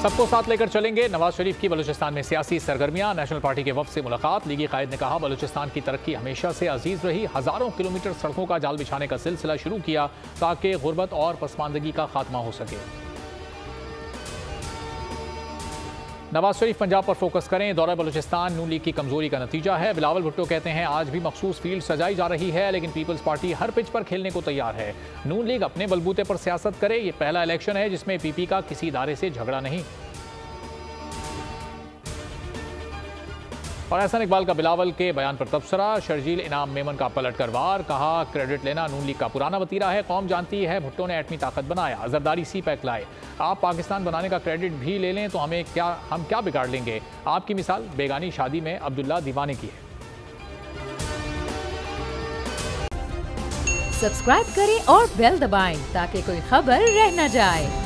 सबको साथ लेकर चलेंगे। नवाज शरीफ की बलूचिस्तान में सियासी सरगर्मियां। नेशनल पार्टी के वफ्द से मुलाकात। लीगी कायद ने कहा बलूचिस्तान की तरक्की हमेशा से अजीज रही। हजारों किलोमीटर सड़कों का जाल बिछाने का सिलसिला शुरू किया ताकि गुर्बत और पसमानदगी का खात्मा हो सके। नवाज शरीफ पंजाब पर फोकस करें। दौरा बलूचिस्तान नून लीग की कमजोरी का नतीजा है। बिलावल भुट्टो कहते हैं आज भी मखसूस फील्ड सजाई जा रही है, लेकिन पीपल्स पार्टी हर पिच पर खेलने को तैयार है। नून लीग अपने बलबूते पर सियासत करे। ये पहला इलेक्शन है जिसमें पीपी का किसी इदारे से झगड़ा नहीं। और एहसान इकबाल का बिलावल के बयान पर तबसरा। शर्जील इनाम मेमन का पलट कर वार। कहा क्रेडिट लेना नून लीग का पुराना वतीरा है। कौम जानती है भुट्टो ने एटमी ताकत बनाया। जरदारी सी पैक लाए। आप पाकिस्तान बनाने का क्रेडिट भी ले लें तो हम क्या बिगाड़ लेंगे। आपकी मिसाल बेगानी शादी में अब्दुल्ला दीवाने की है। सब्सक्राइब करें और बेल दबाएं ताकि कोई खबर रह न जाए।